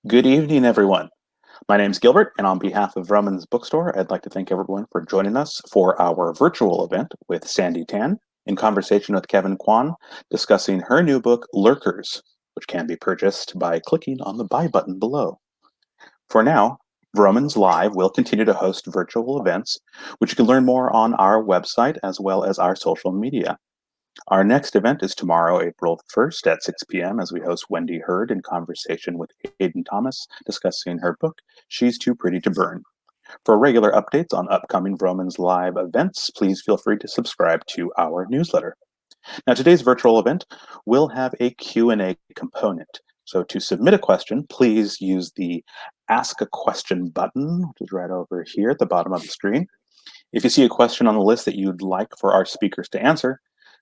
Good evening, everyone. My name's Gilbert, and on behalf of Vroman's Bookstore, I'd like to thank everyone for joining us for our virtual event with Sandi Tan in conversation with Kevin Kwan, discussing her new book, Lurkers, which can be purchased by clicking on the buy button below. For now, Vroman's Live will continue to host virtual events, which you can learn more on our website as well as our social media. Our next event is tomorrow, April 1st at 6 p.m. as we host Wendy Hurd in conversation with Aidan Thomas discussing her book, She's Too Pretty to Burn. For regular updates on upcoming Vroman's Live events, please feel free to subscribe to our newsletter. Now, today's virtual event will have a Q&A component. So to submit a question, please use the Ask a Question button, which is right over here at the bottom of the screen. If you see a question on the list that you'd like for our speakers to answer,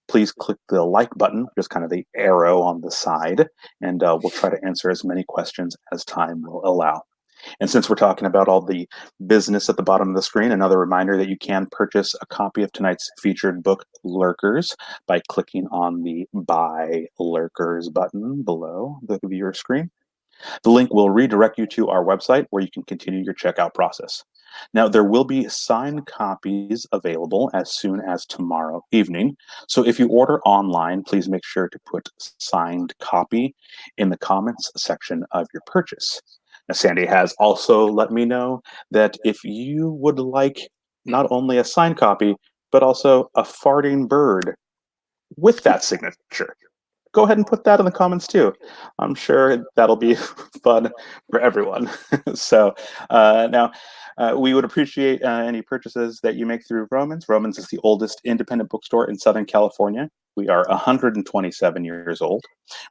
please click the like button, just kind of the arrow on the side, and we'll try to answer as many questions as time will allow. And since we're talking about all the business at the bottom of the screen, another reminder that you can purchase a copy of tonight's featured book, Lurkers, by clicking on the Buy Lurkers button below the viewer screen. The link will redirect you to our website where you can continue your checkout process. Now, there will be signed copies available as soon as tomorrow evening. So if you order online, please make sure to put signed copy in the comments section of your purchase. Now, Sandi has also let me know that if you would like not only a signed copy, but also a farting bird with that signature, go ahead and put that in the comments too. I'm sure that'll be fun for everyone. So now we would appreciate any purchases that you make through Vroman's. Vroman's is the oldest independent bookstore in Southern California. We are 127 years old.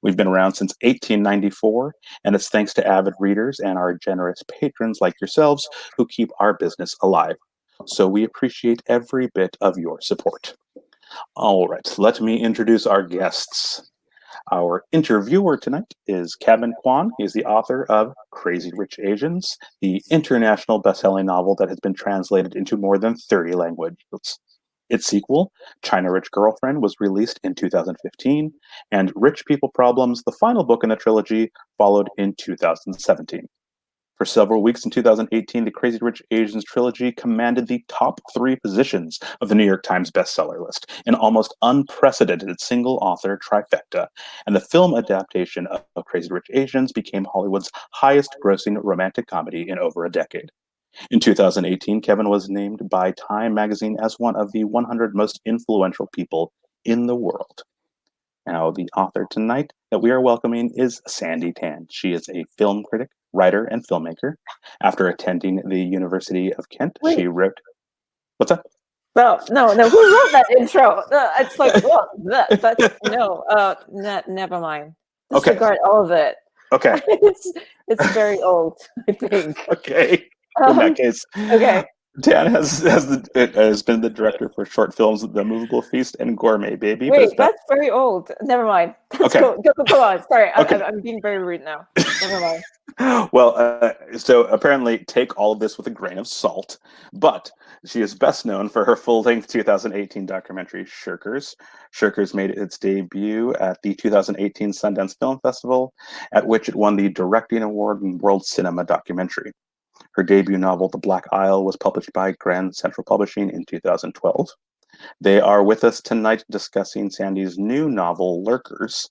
We've been around since 1894, and it's thanks to avid readers and our generous patrons like yourselves who keep our business alive. So we appreciate every bit of your support. All right, let me introduce our guests. Our interviewer tonight is Kevin Kwan. He is the author of Crazy Rich Asians, the international best-selling novel that has been translated into more than 30 languages. Its sequel, China Rich Girlfriend, was released in 2015, and Rich People Problems, the final book in the trilogy, followed in 2017. For several weeks in 2018, the Crazy Rich Asians trilogy commanded the top 3 positions of the New York Times bestseller list, an almost unprecedented single-author trifecta, and the film adaptation of Crazy Rich Asians became Hollywood's highest-grossing romantic comedy in over a decade. In 2018, Kevin was named by Time magazine as one of the 100 most influential people in the world. Now, the author tonight that we are welcoming is Sandi Tan. She is a film critic, writer, and filmmaker. After attending the University of Kent, Wait. she wrote... What's that? No. Who wrote that intro? It's like, well, never mind. Disregard all of it. Okay. It's very old, I think. Okay. In that case. Okay. Tan has been the director for short films The Movable Feast and Gourmet Baby. Wait, that's very old. Never mind. Let's go on. Sorry, okay. I'm being very rude now. Never mind. Well, so apparently take all of this with a grain of salt, but she is best known for her full-length 2018 documentary, Shirkers. Shirkers made its debut at the 2018 Sundance Film Festival, at which it won the Directing Award in World Cinema Documentary. Her debut novel, The Black Isle, was published by Grand Central Publishing in 2012. They are with us tonight discussing Sandi's new novel, Lurkers.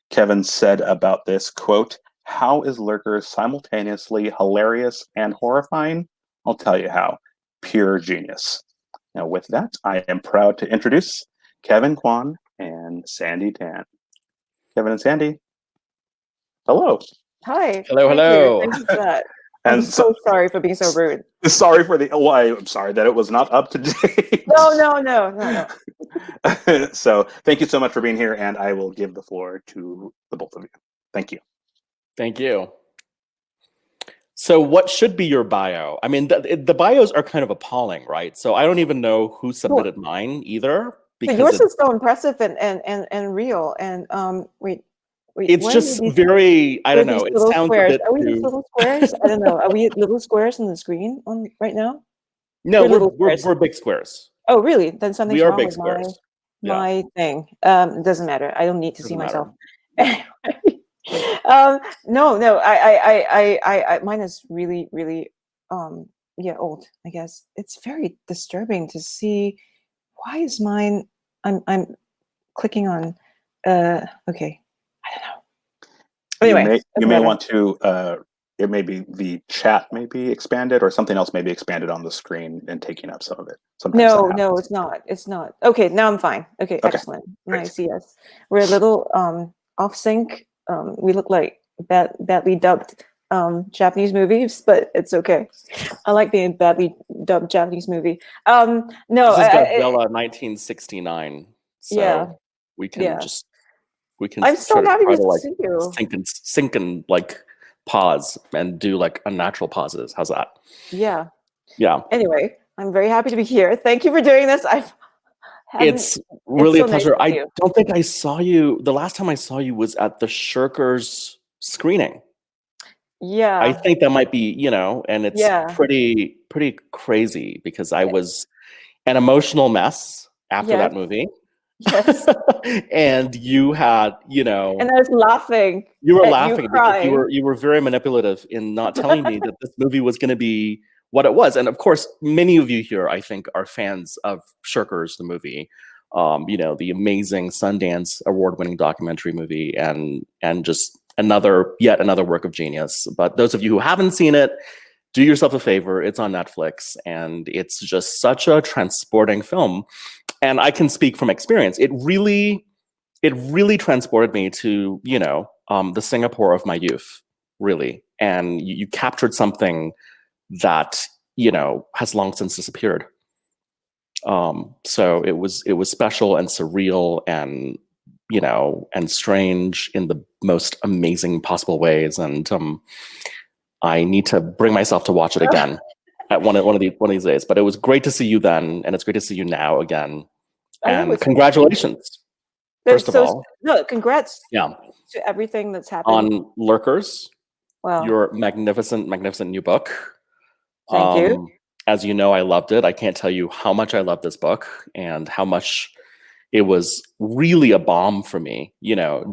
Kevin said about this, quote, "How is Lurkers simultaneously hilarious and horrifying? I'll tell you how. Pure genius." Now, with that, I am proud to introduce Kevin Kwan and Sandi Tan. Kevin and Sandi, hello. Hi. Hello. Thank you for that. I'm so sorry for being so rude. Sorry for the... I'm sorry that it was not up to date. No. So thank you so much for being here, and I will give the floor to the both of you. Thank you. Thank you. So what should be your bio? I mean, the bios are kind of appalling, right? So I don't even know who submitted mine either. Because yours is so impressive and real. And it's just very, I don't know. It sounds squares. a bit Are we little squares? I don't know. Are we little squares on the screen right now? No, we're big squares. Oh, really? Then something's wrong with squares. my thing. It doesn't matter. I don't need to see myself. No. Mine is really, really, old. I guess it's very disturbing to see. Why is mine? I'm clicking on. Okay, I don't know. Anyway, you may want to. It may be the chat may be expanded, or something else may be expanded on the screen and taking up some of it. Sometimes no, it's not. It's not. Okay, now I'm fine. Okay, excellent. Great. Nice. Yes, we're a little off sync. We look like badly dubbed Japanese movies, but it's okay. I like being badly dubbed Japanese movie. No, this is Godzilla 1969. So we can I'm so happy try to like see you. sink and like pause and do like unnatural pauses. How's that? Yeah. Anyway, I'm very happy to be here. Thank you for doing this. It's really so a pleasure. Nice I don't think I saw you. The last time I saw you was at the Shirkers screening. Yeah. I think that might be, and it's pretty crazy because I was an emotional mess after that movie. Yes. And you had, and I was laughing. You were laughing because you were very manipulative in not telling me that this movie was going to be what it was. And of course, many of you here, I think, are fans of Shirkers, the movie. The amazing Sundance award-winning documentary movie, and just yet another work of genius. But those of you who haven't seen it, do yourself a favor. It's on Netflix, and it's just such a transporting film. And I can speak from experience. It really transported me to, the Singapore of my youth, really. And you captured something that, has long since disappeared. So it was special and surreal and, and strange in the most amazing possible ways. And I need to bring myself to watch it again at one of these days. But it was great to see you then, and it's great to see you now again. And congratulations, first of all. No, congrats. Yeah. To everything that's happened on Lurkers. Wow. Your magnificent new book. Thank you. As you know, I loved it. I can't tell you how much I loved this book and how much it was really a balm for me,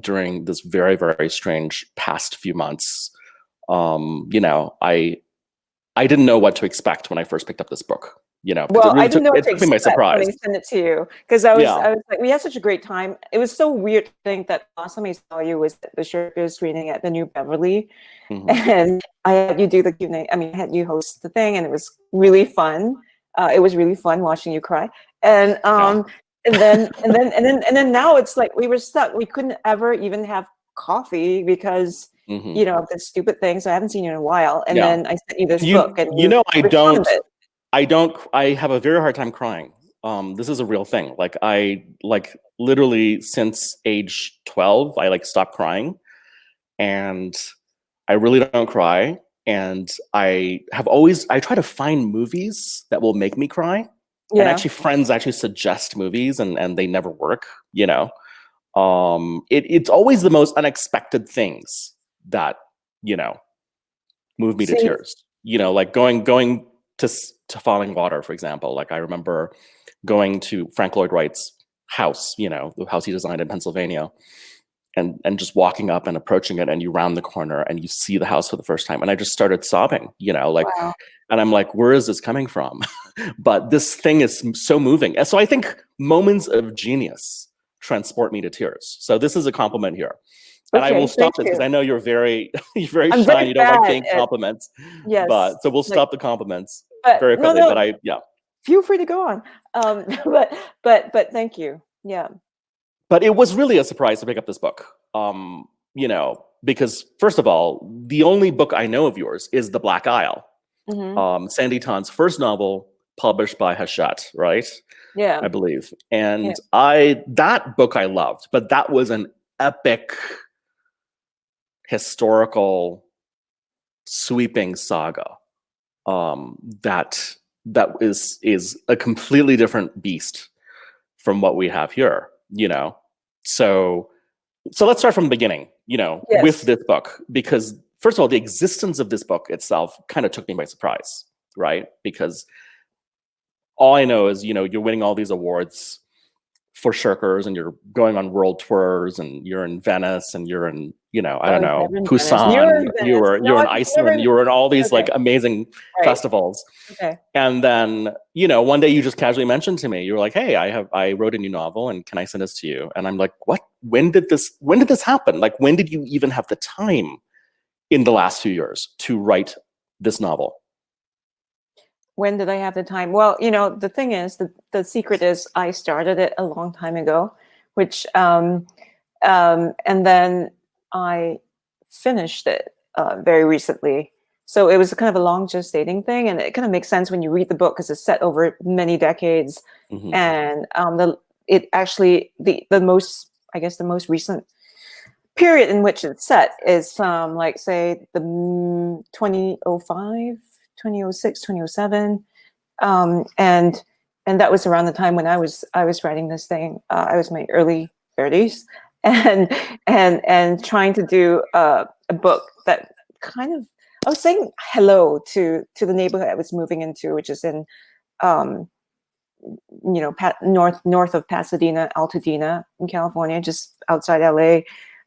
during this very, very strange past few months. I didn't know what to expect when I first picked up this book. Well, I didn't know what to expect surprise. when I sent it to you, because I was like, we had such a great time. It was so weird to think that last time I saw you was at the Shirkers screening at the New Beverly, and I had you do the Q&A. I mean, I had you host the thing, and it was really fun. It was really fun watching you cry, and then now it's like we were stuck. We couldn't ever even have coffee because of the stupid thing. So I haven't seen you in a while, and then I sent you this book, and I have a very hard time crying. This is a real thing. I literally since age 12, I stopped crying, and I really don't cry. And I try to find movies that will make me cry. Yeah. And actually friends suggest movies and they never work, It's always the most unexpected things that, move me to tears. Like going to Falling Water, for example. I remember going to Frank Lloyd Wright's house, the house he designed in Pennsylvania, and just walking up and approaching it, and you round the corner and you see the house for the first time. And I just started sobbing, wow. And I'm like, where is this coming from? But this thing is so moving. And so I think moments of genius transport me to tears. So this is a compliment here. And I will stop this because I know you're very shy. You don't like paying compliments. Yes. But so we'll stop the compliments very quickly. No. But feel free to go on. But thank you. Yeah. But it was really a surprise to pick up this book. Because first of all, the only book I know of yours is The Black Isle. Sandi Tan's first novel, published by Hachette, right? Yeah. I believe. And that book I loved, but that was an epic historical sweeping saga that is a completely different beast from what we have here, so let's start from the beginning, with this book, because first of all, the existence of this book itself kind of took me by surprise, right? Because all I know is, you're winning all these awards for Shirkers, and you're going on world tours, and you're in Venice, and you're in, you know, I don't know, Kevin Kwan is Busan. You were No, in I've Iceland. never. You were in all these Okay. like amazing Right. festivals. Okay. And then, you know, one day you just casually mentioned to me, you were like, "Hey, I wrote a new novel, and can I send this to you?" And I'm like, "What? When did this happen? Like, when did you even have the time in the last few years to write this novel?" When did I have the time? Well, you know, the thing is, the secret is I started it a long time ago, which and then I finished it very recently. So it was kind of a long gestating thing, and it kind of makes sense when you read the book because it's set over many decades, and it actually the most, I guess, the most recent period in which it's set is from like say the 2005, 2006, 2007, and that was around the time when I was writing this thing. I was in my early 30s, and trying to do a book that kind of, I was saying hello to the neighborhood I was moving into, which is in you know, north of Pasadena, Altadena in California, just outside LA.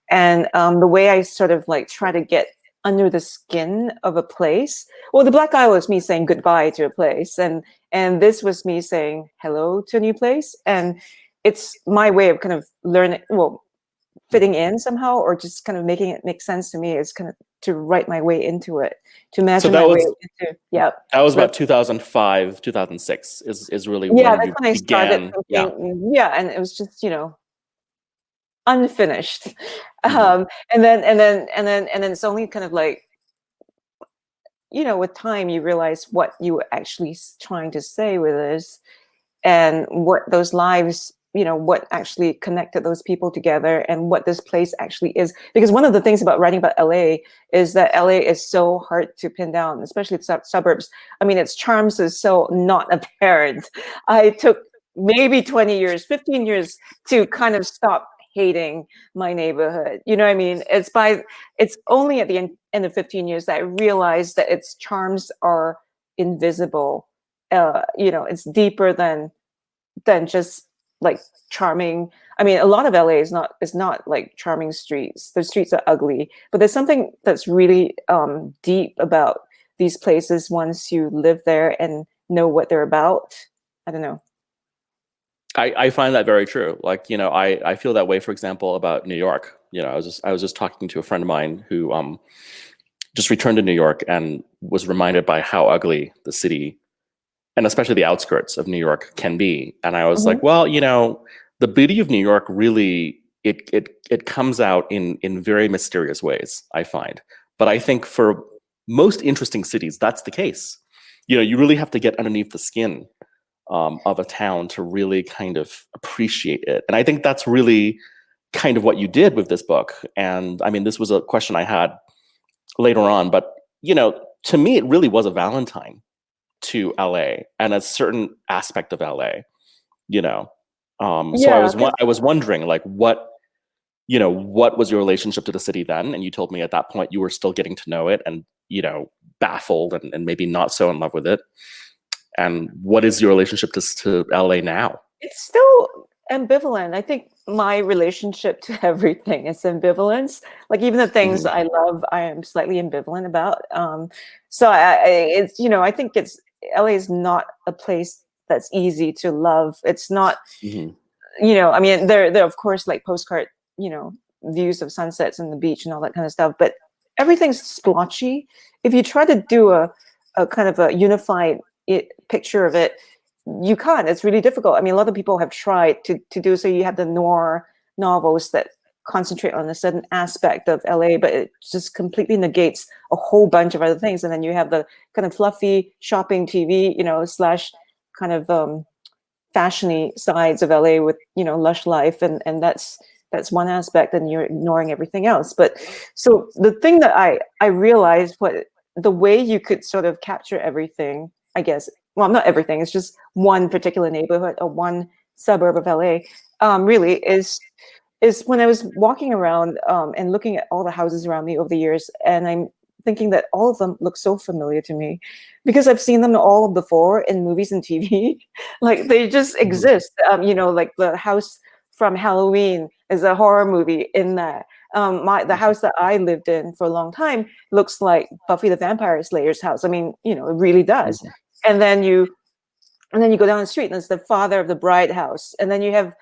And the way I sort of like try to get under the skin of a place. Well, the Black Isle was me saying goodbye to a place, and this was me saying hello to a new place. And it's my way of kind of learning, well, fitting in somehow, or just kind of making it make sense to me, is kind of to write my way into it, to imagine my way into. Yeah, that was about 2005, 2006 is really yeah, when that's you when I began. started thinking, yeah, and it was just, you know, unfinished. And then it's only kind of like, you know, with time you realize what you were actually trying to say with this, and what those lives, you know, what actually connected those people together, and what this place actually is. Because one of the things about writing about LA is that LA is so hard to pin down, especially the suburbs. I mean, its charms is so not apparent. I took maybe 20 years, 15 years to kind of stop hating my neighborhood. You know what I mean? It's only at the end of 15 years that I realized that its charms are invisible. You know, it's deeper than just like charming. I mean, a lot of LA is not like charming streets. The streets are ugly, but there's something that's really deep about these places once you live there and know what they're about. I don't know. I find that very true. Like, you know, I feel that way, for example, about New York. You know, I was just talking to a friend of mine who just returned to New York and was reminded by how ugly the city, and especially the outskirts of New York, can be. And I was like, well, you know, the beauty of New York really, it comes out in very mysterious ways, I find. But I think for most interesting cities, that's the case. You know, you really have to get underneath the skin of a town to really kind of appreciate it. And I think that's really kind of what you did with this book. And I mean, this was a question I had later on, but, you know, to me, it really was a Valentine to LA and a certain aspect of LA, you know. So I was wondering, like, what was your relationship to the city then? And you told me at that point you were still getting to know it, and, you know, baffled and maybe not so in love with it. And what is your relationship to LA now? It's still ambivalent. I think my relationship to everything is ambivalence. Like even the things I love, I am slightly ambivalent about. So it's, you know, I think LA is not a place that's easy to love. It's not, you know, I mean, there of course like postcard, you know, views of sunsets and the beach and all that kind of stuff, but everything's splotchy. If you try to do a kind of a unified picture of it, you can't. It's really difficult. I mean, a lot of people have tried to do so. You have the noir novels that concentrate on a certain aspect of LA, but it just completely negates a whole bunch of other things. And then you have the kind of fluffy shopping TV, you know, / kind of fashiony sides of LA with, you know, lush life, and that's one aspect, and you're ignoring everything else. But so the thing that I realized, the way you could sort of capture everything, I guess, well, not everything, it's just one particular neighborhood or one suburb of LA, really is when I was walking around and looking at all the houses around me over the years, and I'm thinking that all of them look so familiar to me because I've seen them all before in movies and TV. Like they just exist. You know, like the house from Halloween is a horror movie in that. The house that I lived in for a long time looks like Buffy the Vampire Slayer's house. I mean, it really does. And then you go down the street and it's the father of the bride house. And then you have,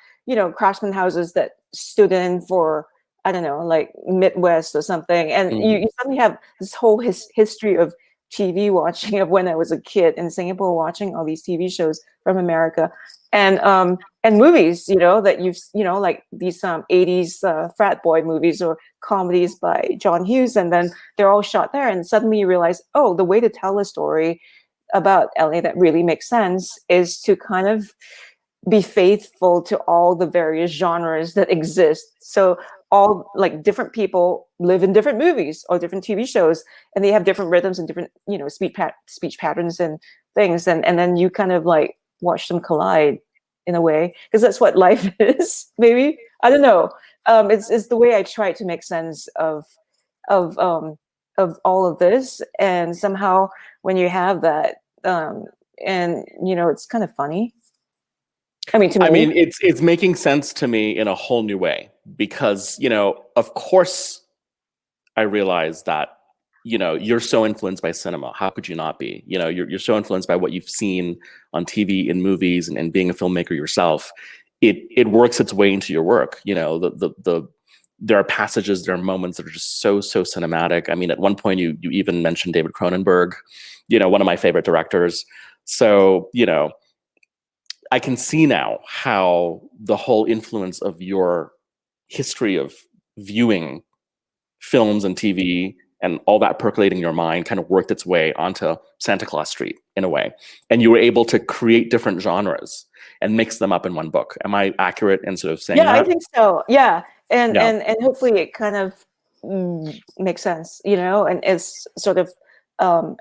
craftsman houses that stood in for, I don't know, like Midwest or something. And you suddenly have this whole history of TV watching of when I was a kid in Singapore, watching all these TV shows from America, and movies, that you've, like these 80s frat boy movies or comedies by John Hughes, and then they're all shot there, and suddenly you realize, oh, the way to tell a story about LA that really makes sense is to kind of be faithful to all the various genres that exist. So all like different people live in different movies or different TV shows, and they have different rhythms and different, speech patterns and things. And then you kind of like watch them collide in a way, because that's what life is. Maybe, I don't know. It's the way I try to make sense of all of this. And somehow when you have that, it's kind of funny. I mean, to me, it's making sense to me in a whole new way, because, of course, I realize that, you're so influenced by cinema. How could you not be? You're so influenced by what you've seen on TV, in movies, and being a filmmaker yourself. It works its way into your work. There are passages, there are moments that are just so cinematic. I mean, at one point you even mentioned David Cronenberg, one of my favorite directors. So, I can see now how the whole influence of your history of viewing films and TV and all that percolating in your mind kind of worked its way onto Santa Claus Street in a way. And you were able to create different genres and mix them up in one book. Am I accurate in sort of saying that? Yeah, I think so. Yeah. And hopefully it kind of makes sense, and it's sort of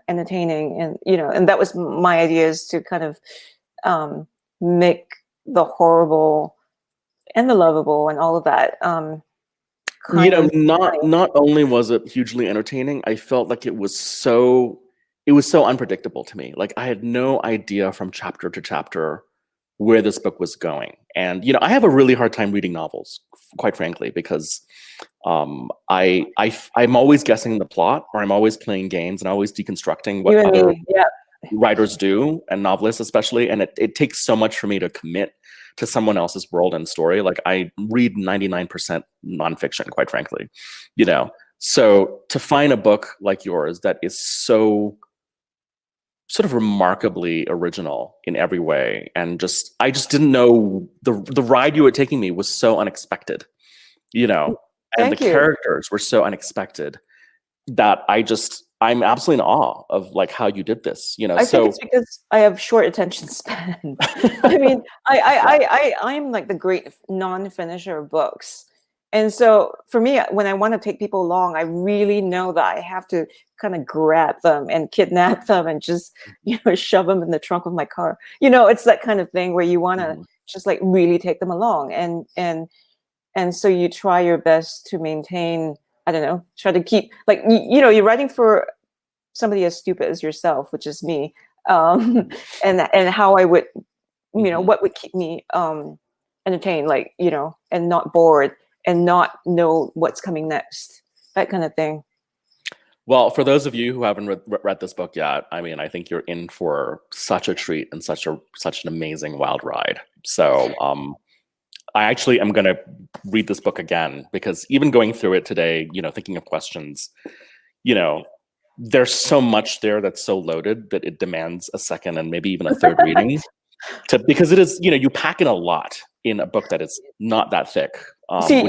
entertaining, and, and that was my idea, is to kind of make the horrible and the lovable and all of that. Not only was it hugely entertaining, I felt like it was so unpredictable to me. Like, I had no idea from chapter to chapter where this book was going. And, I have a really hard time reading novels, quite frankly, because I'm always guessing the plot, or I'm always playing games and always deconstructing what other writers do, and novelists especially. And it takes so much for me to commit to someone else's world and story. Like, I read 99% nonfiction, quite frankly, So to find a book like yours that is so sort of remarkably original in every way, and I just didn't know the ride you were taking me was so unexpected, and the characters were so unexpected that I'm absolutely in awe of like how you did this, I think it's because I have short attention span. I mean, I'm like the great non-finisher of books. And so for me, when I want to take people along, I really know that I have to kind of grab them and kidnap them and just, shove them in the trunk of my car. It's that kind of thing where you want to just like really take them along. And so you try your best to maintain, I don't know, try to keep, like, you're writing for somebody as stupid as yourself, which is me. And how I would, what would keep me entertained, like, and not bored, and not know what's coming next, that kind of thing. Well, for those of you who haven't read this book yet, I mean, I think you're in for such a treat and such an amazing wild ride. So I actually am going to read this book again, because even going through it today, thinking of questions, there's so much there that's so loaded that it demands a second and maybe even a third reading, because it is, you pack in a lot in a book that is not that thick. See,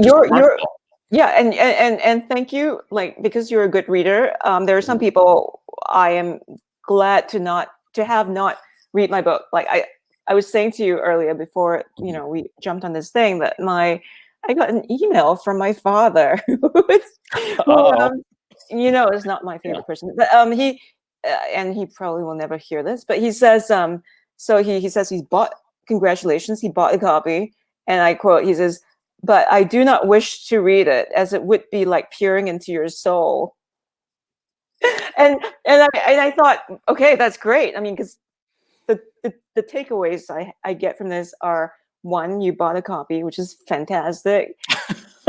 and thank you, like, because you're a good reader. There are some people I am glad to not read my book. Like I was saying to you earlier before, we jumped on this thing, that I got an email from my father, who is not my favorite person, but he and he probably will never hear this, but he says, so he says he bought a copy, and I quote, he says, "But I do not wish to read it, as it would be like peering into your soul." and I thought, okay, that's great. I mean, because the takeaways I get from this are, one, you bought a copy, which is fantastic.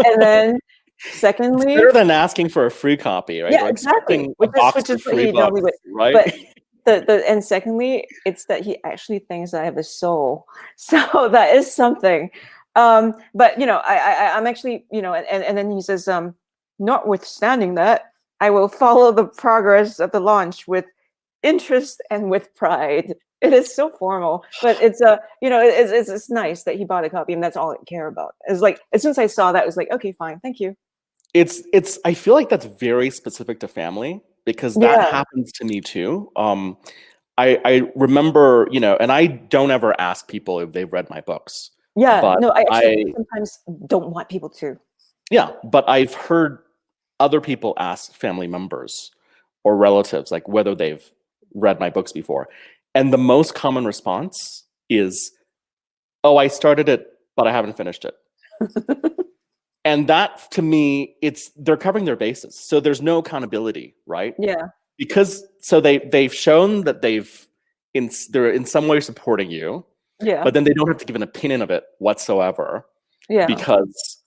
And then secondly, it's better than asking for a free copy, right? Yeah, You're exactly. a box Which for is what he normally would. right? But and secondly, it's that he actually thinks I have a soul. So that is something. But I'm actually, and then he says, notwithstanding that, I will follow the progress of the launch with interest and with pride. It is so formal, but it's it's nice that he bought a copy, and that's all I care about. It's like, as soon as I saw that, it was like, okay, fine, thank you. It's I feel like that's very specific to family, because that happens to me too. I remember, and I don't ever ask people if they've read my books. Yeah, but no, I actually sometimes don't want people to. Yeah, but I've heard other people ask family members or relatives, like, whether they've read my books before. And the most common response is, oh, I started it, but I haven't finished it. And that, to me, they're covering their bases. So there's no accountability, right? Yeah. Because they've shown that they're in some way supporting you. Yeah. But then they don't have to give an opinion of it whatsoever. Yeah. Because,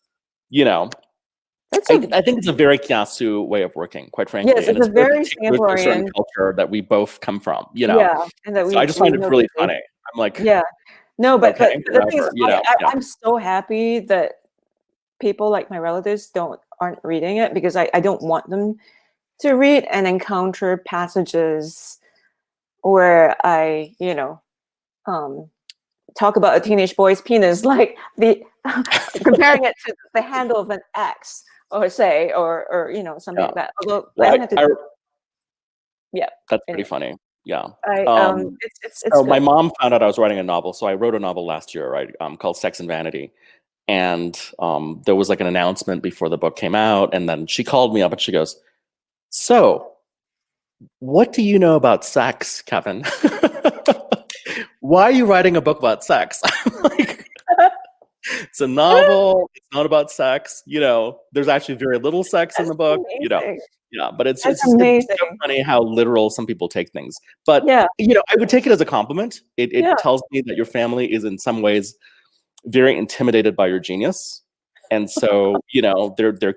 I think it's a very Kiasu way of working, quite frankly. Yes, it's a very Singaporean culture that we both come from, Yeah, and that so I just find it really funny. I'm like, yeah, no, but okay, the thing is, I'm so happy that people like my relatives aren't reading it, because I don't want them to read and encounter passages where I talk about a teenage boy's penis, like comparing it to the handle of an axe, or something like that. Although that's pretty funny. Yeah. It's my mom found out I was writing a novel, so I wrote a novel last year, right, called Sex and Vanity. And there was like an announcement before the book came out, and then she called me up and she goes, "So, what do you know about sex, Kevin? Why are you writing a book about sex?" I'm like, it's a novel. It's not about sex. There's actually very little sex in the book. Amazing. Yeah, but it's amazing. It's so funny how literal some people take things. But I would take it as a compliment. It tells me that your family is in some ways very intimidated by your genius, and so they're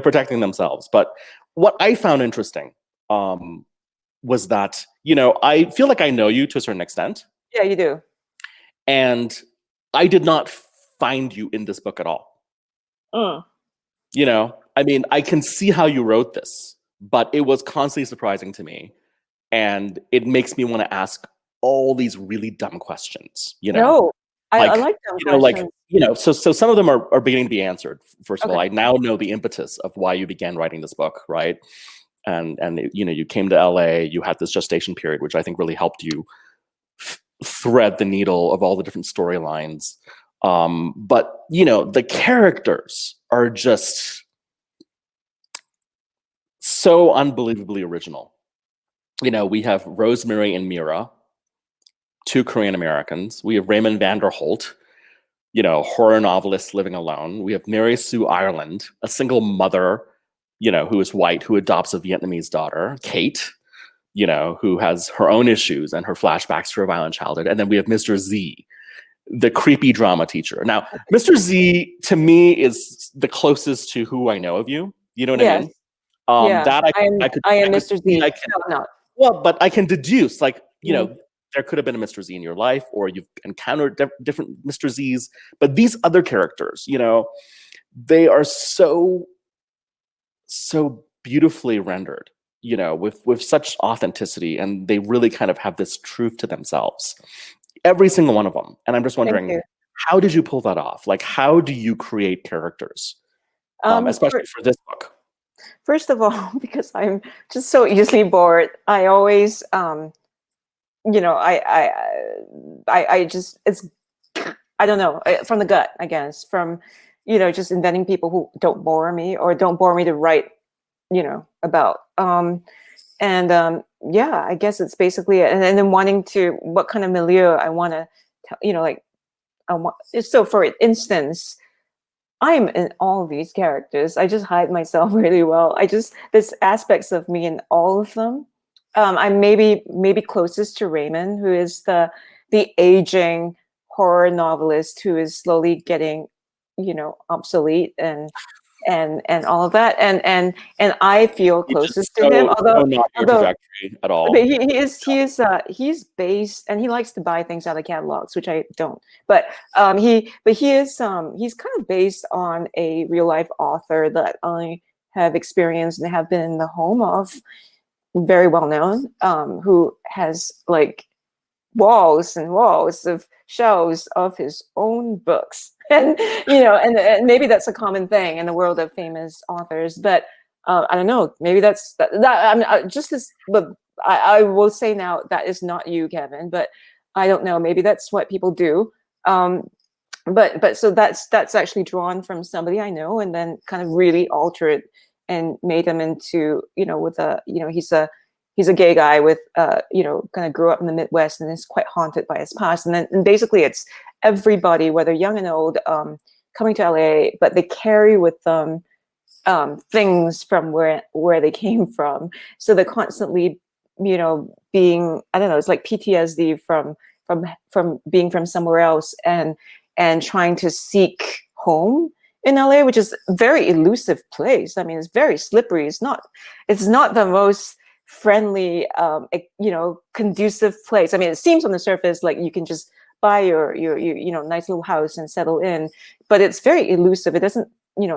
protecting themselves. But what I found interesting was that I feel like I know you to a certain extent. Yeah, you do. And I did not find you in this book at all. I mean, I can see how you wrote this, but it was constantly surprising to me, and it makes me want to ask all these really dumb questions. No, I like dumb questions. So some of them are beginning to be answered. First of all, I now know the impetus of why you began writing this book, right? And you came to LA, you had this gestation period, which I think really helped you thread the needle of all the different storylines. But the characters are just so unbelievably original. We have Rosemary and Mira, two Korean Americans. We have Raymond Vanderholt, horror novelist living alone. We have Mary Sue Ireland, a single mother, who is white, who adopts a Vietnamese daughter, Kate, who has her own issues and her flashbacks to her violent childhood. And then we have Mr. Z, the creepy drama teacher. Now, Mr. Z, to me, is the closest to who I know of you. You know what I mean? I am Mr. Z. Well, but I can deduce, there could have been a Mr. Z in your life, or you've encountered different Mr. Zs. But these other characters, they are so beautifully rendered, with such authenticity, and they really kind of have this truth to themselves. Every single one of them. And I'm just wondering, how did you pull that off? Like, how do you create characters, especially for this book? First of all, because I'm just so easily bored, I always, I just, I don't know, from the gut, I guess, from, just inventing people who don't bore me or don't bore me to write, about. I guess it's basically it. And then wanting to, what kind of milieu I want to tell, so for instance, I'm in all of these characters. I just hide myself really well. There's aspects of me in all of them. I'm maybe closest to Raymond, who is the aging, horror novelist who is slowly getting, obsolete and all of that, and I feel closest to him, although not your trajectory at all. But he's based, and he likes to buy things out of catalogs, which I don't. But he's kind of based on a real life author that I have experienced and have been in the home of, very well known, who has like walls and walls of shelves of his own books. And and maybe that's a common thing in the world of famous authors, but I don't know, maybe that's that I mean, just as, but I will say now that is not you, Kevin, but I don't know, maybe that's what people do. But so that's actually drawn from somebody I know, and then kind of really altered and made him into, with a, he's a gay guy with, kind of grew up in the Midwest and is quite haunted by his past. And basically it's everybody, whether young and old, coming to LA, but they carry with them things from where they came from. So they're constantly, being, I don't know, it's like PTSD from being from somewhere else and trying to seek home in LA, which is a very elusive place. I mean, it's very slippery. It's not the most friendly, conducive place. I mean, it seems on the surface like you can just buy your nice little house and settle in, but it's very elusive. It doesn't,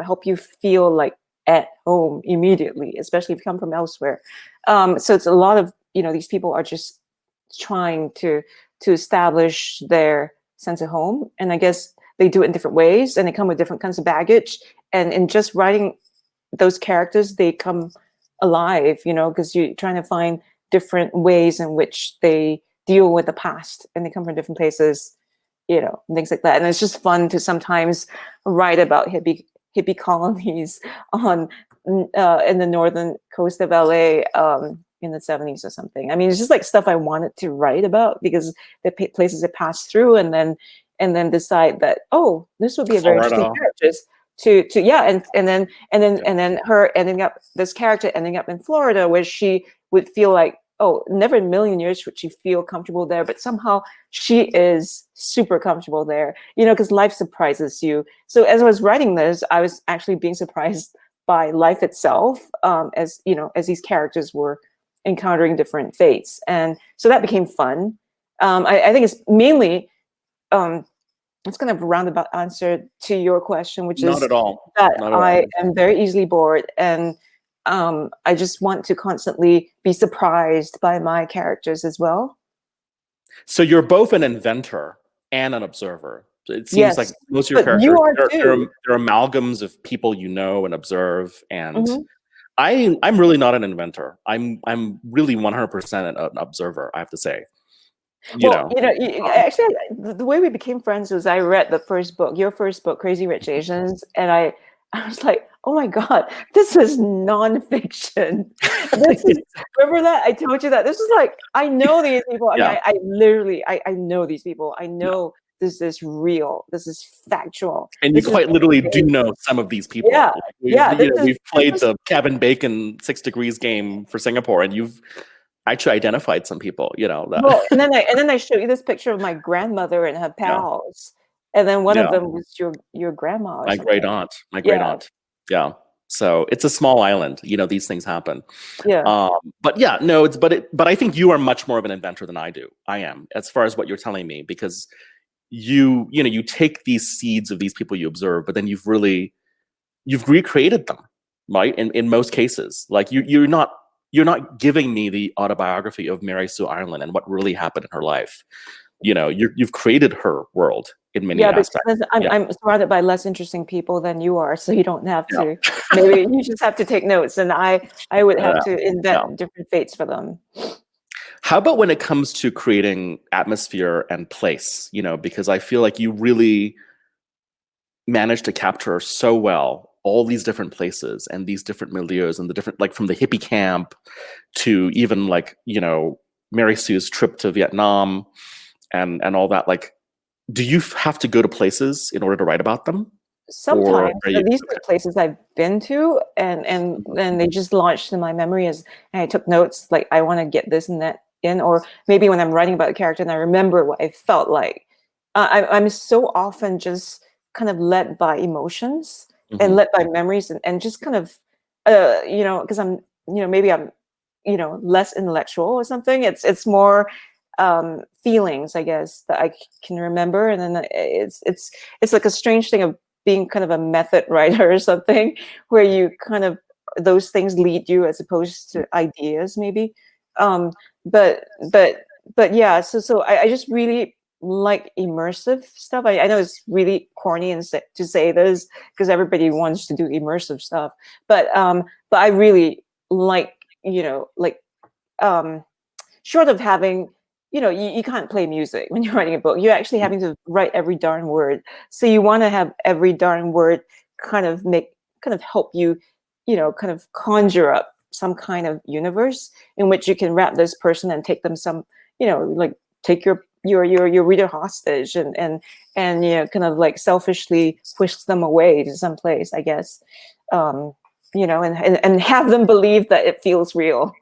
help you feel like at home immediately, especially if you come from elsewhere. So it's a lot of, these people are just trying to establish their sense of home. And I guess they do it in different ways, and they come with different kinds of baggage. And in just writing those characters, they come alive, because you're trying to find different ways in which they deal with the past, and they come from different places, and things like that. And it's just fun to sometimes write about hippie colonies on in the northern coast of LA in the 70s or something. I mean, it's just like stuff I wanted to write about because the places it passed through, and then decide that, oh, this would be a very interesting character and then her ending up, this character ending up in Florida, where she would feel like, oh, never in a million years would she feel comfortable there, but somehow she is super comfortable there, because life surprises you. So as I was writing this, I was actually being surprised by life itself, as these characters were encountering different fates. And so that became fun. I think it's mainly, it's kind of a roundabout answer to your question, which not is at all. that Not at I all. am very easily bored, and I just want to constantly be surprised by my characters as well. So you're both an inventor and an observer. It seems like most of your characters, you are too. they're amalgams of people you know and observe. And I'm really not an inventor. I'm really 100% an observer, I have to say. Actually, the way we became friends was I read the first book, your first book, Crazy Rich Asians, and I was like, oh my God, this is nonfiction. Remember that? I told you that. This is like, I know these people. I mean, I literally know these people. I know this is real. This is factual. And you quite literally do know some of these people. Yeah. We've played the Kevin Bacon 6 Degrees game for Singapore, and you've actually identified some people, Well, and then I showed you this picture of my grandmother and her pals. And then one of them was your grandma. My great aunt. Yeah. So it's a small island. These things happen. Yeah. But yeah, no, but I think you are much more of an inventor than I do. I am, as far as what you're telling me, because you take these seeds of these people you observe, but then you've recreated them, right? In most cases, like you're not giving me the autobiography of Mary Sue Ireland and what really happened in her life. You've created her world in many aspects. I'm surrounded by less interesting people than you are, so you don't have to. Maybe you just have to take notes, and I would have to invent different fates for them. How about when it comes to creating atmosphere and place? Because I feel like you really managed to capture so well all these different places and these different milieus and the different, like from the hippie camp to even like, Mary Sue's trip to Vietnam and all that. Like, do you have to go to places in order to write about them? Sometimes these are places I've been to, and they just launched in my memory and I took notes, like I want to get this and that in, or maybe when I'm writing about a character and I remember what I felt like I'm so often just kind of led by emotions and led by memories and just kind of, because I'm, maybe I'm, less intellectual or something. It's more feelings, I guess, that I can remember, and then it's like a strange thing of being kind of a method writer or something, where you kind of those things lead you as opposed to ideas, maybe. Um, but yeah, so I just really like immersive stuff. I know it's really corny to say this because everybody wants to do immersive stuff, but I really like, short of having, you can't play music when you're writing a book. You're actually having to write every darn word. So you want to have every darn word kind of help you, kind of conjure up some kind of universe in which you can wrap this person and take them some, like take your reader hostage and kind of like selfishly whisk them away to some place, I guess. And have them believe that it feels real.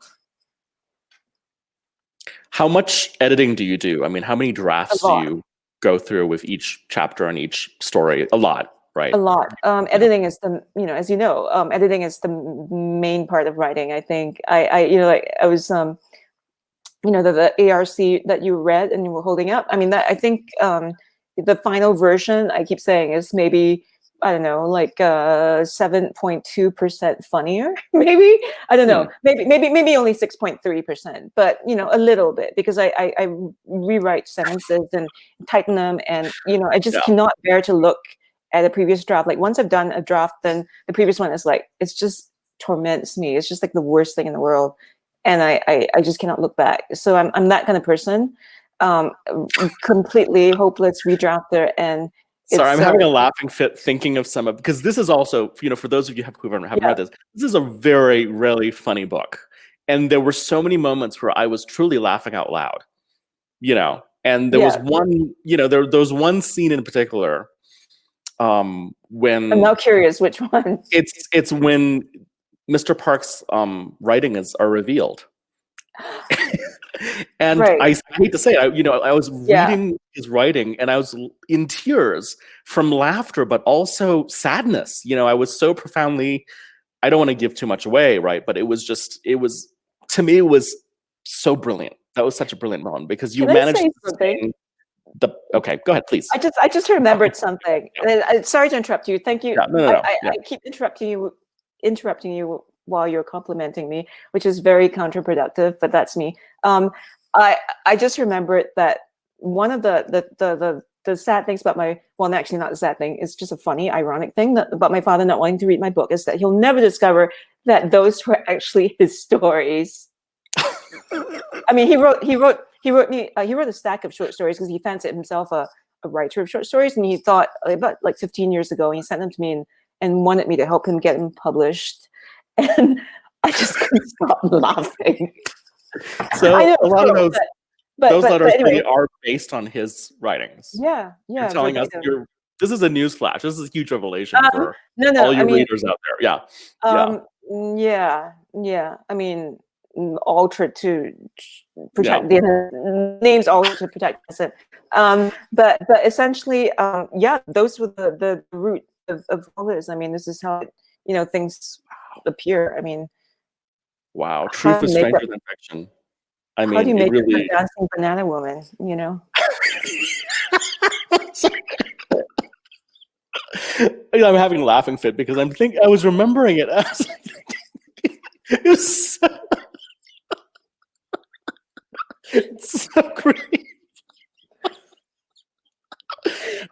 How much editing do you do? I mean, how many drafts do you go through with each chapter and each story? A lot, right? A lot. Editing is the, as you know, editing is the main part of writing. I think I was, the ARC that you read and you were holding up. I mean, I think the final version, I keep saying, is maybe, I don't know, like 7.2% funnier, maybe. I don't know, maybe only 6.3%, but a little bit, because I rewrite sentences and tighten them, and I just cannot bear to look at a previous draft. Like once I've done a draft, then the previous one is like, it's just torments me. It's just like the worst thing in the world, and I just cannot look back. So I'm that kind of person, completely hopeless redrafter. And sorry, I'm having a laughing fit thinking of some of, because this is also, for those of you who haven't read this is a very, really funny book. And there were so many moments where I was truly laughing out loud, and there was one, there was one scene in particular, when I'm now curious which one. It's when Mr. Park's writings are revealed. And I hate to say it, I was reading his writing and I was in tears from laughter, but also sadness. I was so profoundly, I don't want to give too much away, right? But to me, it was so brilliant. That was such a brilliant moment, because you managed to say okay, go ahead, please. I just remembered something. Sorry to interrupt you. Thank you. No. I keep interrupting you while you're complimenting me, which is very counterproductive, but that's me. I just remembered that one of the sad things about actually not a sad thing, it's just a funny, ironic thing about my father not wanting to read my book, is that he'll never discover that those were actually his stories. I mean, he wrote a stack of short stories because he fancied himself a writer of short stories, and he thought about like 15 years ago, and he sent them to me and wanted me to help him get them published. And I just couldn't stop laughing. So a lot of those letters really are based on his writings. Yeah. You're telling us this is a newsflash. This is a huge revelation for all your readers out there. Yeah. I mean, altered to protect the names, altered to protect innocent. But essentially, those were the root of all this. I mean, this is how things appear. I mean, wow, truth is stranger than fiction. I mean, how do you make really... a dancing banana woman? I'm having a laughing fit because I was remembering it. I was it was it's so great.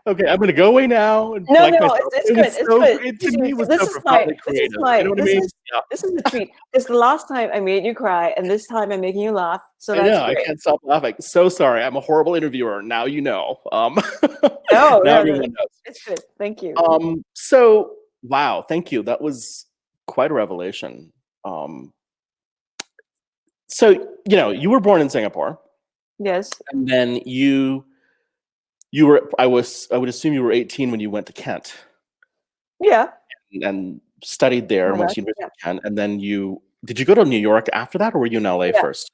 Okay, I'm going to go away now. And no, it's good. It's good. To me, it was so profoundly creative. You know what I mean? This is a treat. It's the last time I made you cry, and this time I'm making you laugh. So that's great. I can't stop laughing. So sorry. I'm a horrible interviewer. Now you know. No, everyone knows. It's good. Thank you. So, wow. Thank you. That was quite a revelation. So, you were born in Singapore. Yes. And then you were, I would assume you were 18 when you went to Kent. Yeah. And studied there and went to University of Kent. And then did you go to New York after that, or were you in LA first?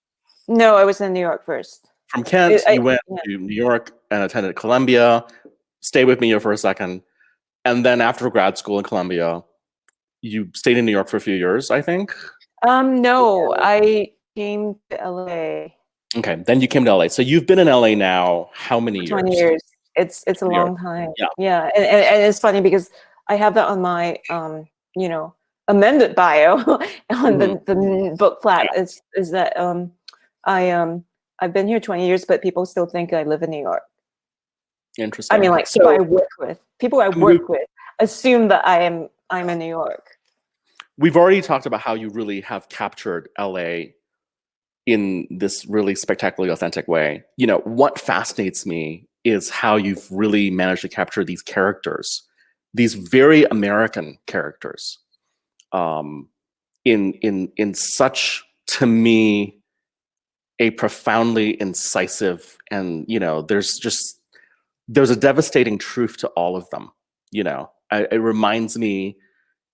No, I was in New York first. From Kent, you went to New York and attended Columbia. Stay with me here for a second. And then after grad school in Columbia, you stayed in New York for a few years, I think? No, I came to LA. Okay, then you came to LA. So you've been in LA now how many years? 20 years. It's a long time. Yeah. And it's funny because I have that on my amended bio on the book flat. Is that I've been here 20 years, but people still think I live in New York. Interesting. I mean, like, people I work with assume that I'm in New York. We've already talked about how you really have captured LA in this really spectacularly authentic way. You know, what fascinates me is how you've really managed to capture these characters, these very American characters, in such, to me, a profoundly incisive, and there's a devastating truth to all of them. It reminds me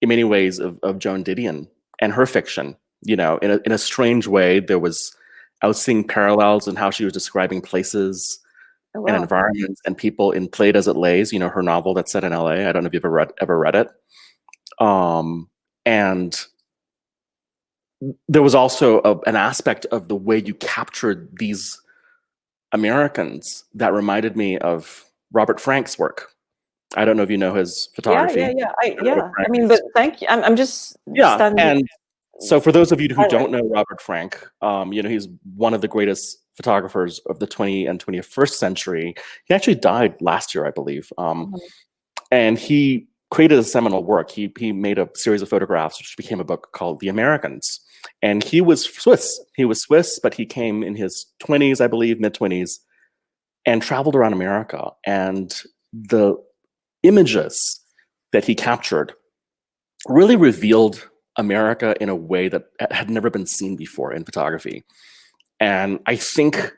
in many ways of Joan Didion and her fiction. In a strange way, I was seeing parallels in how she was describing places and environments and people in Played as It Lays, her novel that's set in LA. I don't know if you've ever read it. And there was also an aspect of the way you captured these Americans that reminded me of Robert Frank's work. I don't know if you know his photography. I mean, but thank you. I'm just stunned. And so for those of you who don't know Robert Frank, he's one of the greatest photographers of the 20th and 21st century. He actually died last year, I believe. And he created a seminal work. He made a series of photographs, which became a book called The Americans. And he was Swiss. But he came in his 20s, I believe, mid-20s, and traveled around America. And the images that he captured really revealed America in a way that had never been seen before in photography. And I think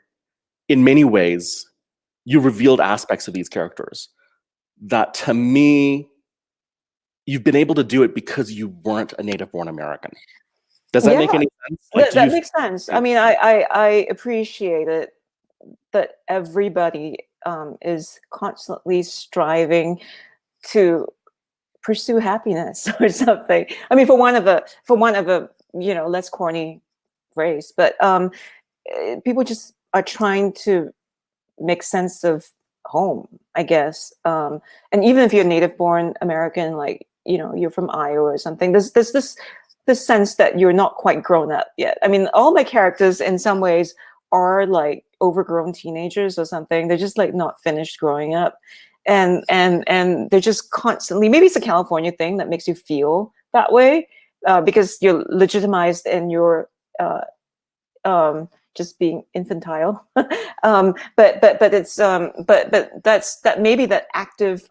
in many ways, you revealed aspects of these characters that, to me, you've been able to do it because you weren't a native-born American. Does that make any sense? That makes sense. I mean, I appreciate it that everybody is constantly striving to pursue happiness or something. I mean, for one of a less corny phrase, but people just are trying to make sense of home, I guess. And even if you're native-born American, like you're from Iowa or something, there's this sense that you're not quite grown up yet. I mean, all my characters in some ways are like overgrown teenagers or something. They're just like not finished growing up. And they're just constantly, maybe it's a California thing that makes you feel that way, because you're legitimized and you're just being infantile. But that's that maybe that active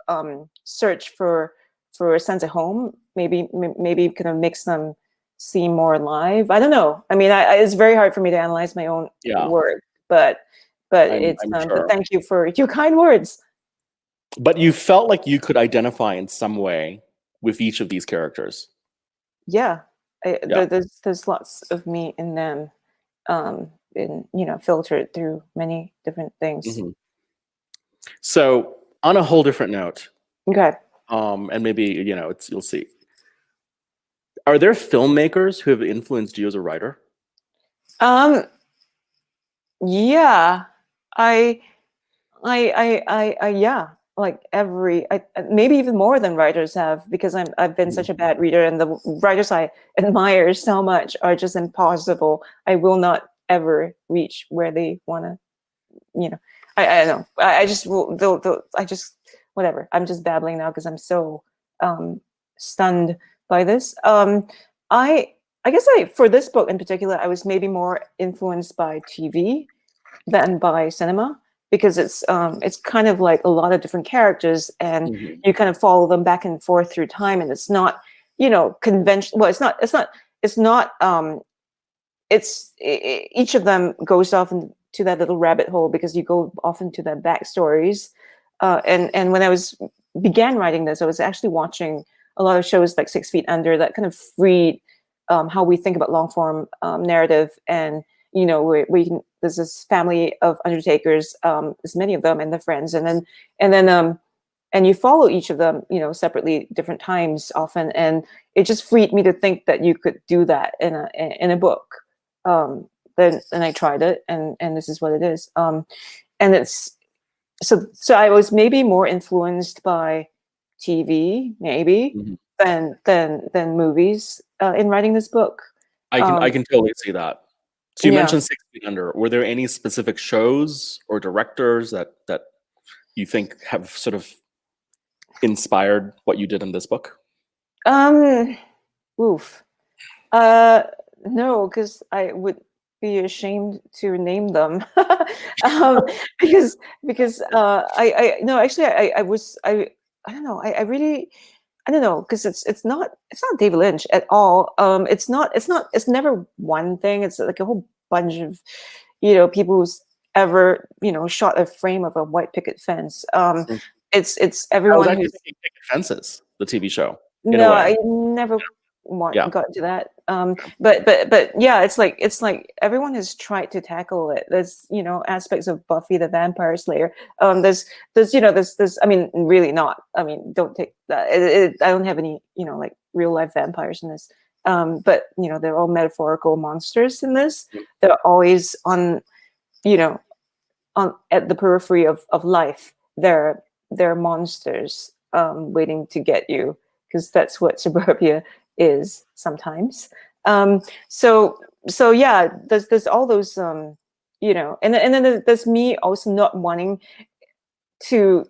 search for a sense of home maybe kind of makes them seem more alive. I don't know. I mean, it's very hard for me to analyze my own work, but I'm sure. But thank you for your kind words. But you felt like you could identify in some way with each of these characters. Yeah, there's lots of me in them, filtered through many different things. Mm-hmm. So on a whole different note, okay, and maybe you'll see. Are there filmmakers who have influenced you as a writer? Yeah, yeah. Like maybe even more than writers have, because I've been such a bad reader, and the writers I admire so much are just impossible. I will not ever reach where they want to. I don't know. I just whatever. I'm just babbling now because I'm so stunned by this. I guess for this book in particular, I was maybe more influenced by TV than by cinema, because it's kind of like a lot of different characters, and you kind of follow them back and forth through time, and it's not conventional. Well, it's not each of them goes off into that little rabbit hole, because you go off into their backstories. And when I began writing this, I was actually watching a lot of shows like 6 Feet Under that kind of freed how we think about long form narrative, and where we can there's this family of undertakers, there's many of them, and the friends, and you follow each of them, separately, different times often, and it just freed me to think that you could do that in a book. Then I tried it, and this is what it is. And it's so I was maybe more influenced by TV, maybe, than movies in writing this book. I can totally see that. So you Yeah. mentioned 6 Feet Under. Were there any specific shows or directors that you think have sort of inspired what you did in this book? Oof. No, because I would be ashamed to name them. Because I no, actually I don't know. I really, I don't know, because it's not David Lynch at all. It's never one thing. It's like a whole bunch of people who's ever shot a frame of a white picket fence. It's I was everyone actually who's thinking Picket Fences, the TV show. In a no, way. I never got to that. Okay. But yeah, it's like everyone has tried to tackle it. There's aspects of Buffy the Vampire Slayer. There's I mean, really not. I mean, don't take that. I don't have any like real life vampires in this. But they're all metaphorical monsters in this. They're always on at the periphery of life. They're monsters waiting to get you, because that's what suburbia is sometimes. So yeah, there's all those and then there's me also not wanting to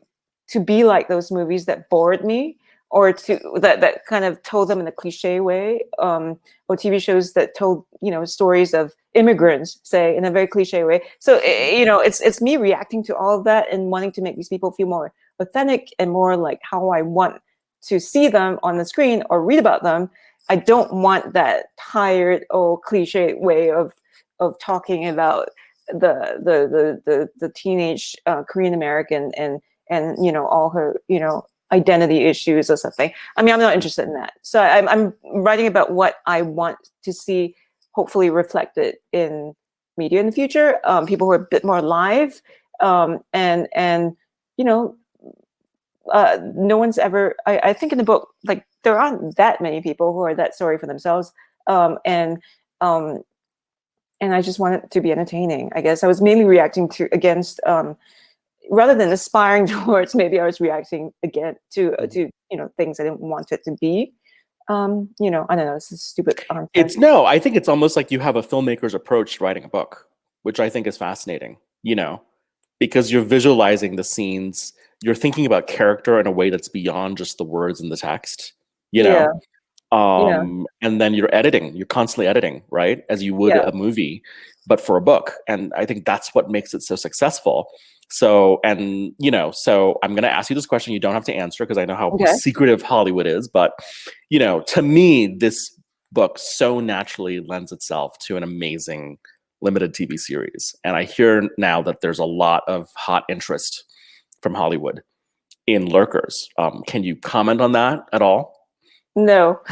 be like those movies that bored me, or that kind of told them in a cliche way, or TV shows that told stories of immigrants, say, in a very cliche way. So it's me reacting to all of that and wanting to make these people feel more authentic and more like how I want to see them on the screen or read about them. I don't want that tired cliche way of talking about the teenage Korean American and all her identity issues or something. I mean, I'm not interested in that. So I'm writing about what I want to see, hopefully reflected in media in the future. People who are a bit more live, and no one's ever. I think in the book, like, there aren't that many people who are that sorry for themselves, and I just want it to be entertaining. I guess I was mainly reacting against. Rather than aspiring towards, maybe I was reacting again to things I didn't want it to be. I don't know. It's a stupid answer. I think it's almost like you have a filmmaker's approach to writing a book, which I think is fascinating. Because you're visualizing the scenes, you're thinking about character in a way that's beyond just the words in the text. Yeah. And then you're constantly editing, right, as you would a movie, but for a book. And I think that's what makes it so successful. So I'm going to ask you this question. You don't have to answer, because I know how secretive Hollywood is. But, to me, this book so naturally lends itself to an amazing limited TV series. And I hear now that there's a lot of hot interest from Hollywood in Lurkers. Can you comment on that at all? No.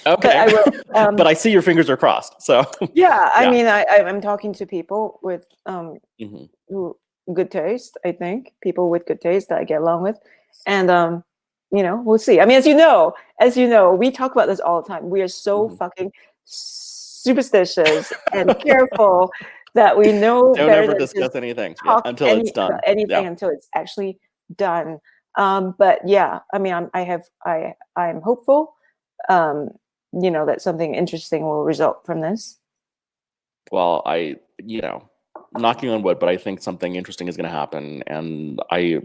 Okay. But I see your fingers are crossed. So yeah, I mean, I'm talking to people with who good taste. I think people with good taste that I get along with, and we'll see. I mean, as you know, we talk about this all the time. We are so fucking superstitious and careful that we know don't better ever than discuss anything until it's done. Until it's actually done. But yeah, I mean, I'm hopeful, that something interesting will result from this. Well, knocking on wood, but I think something interesting is going to happen, and I,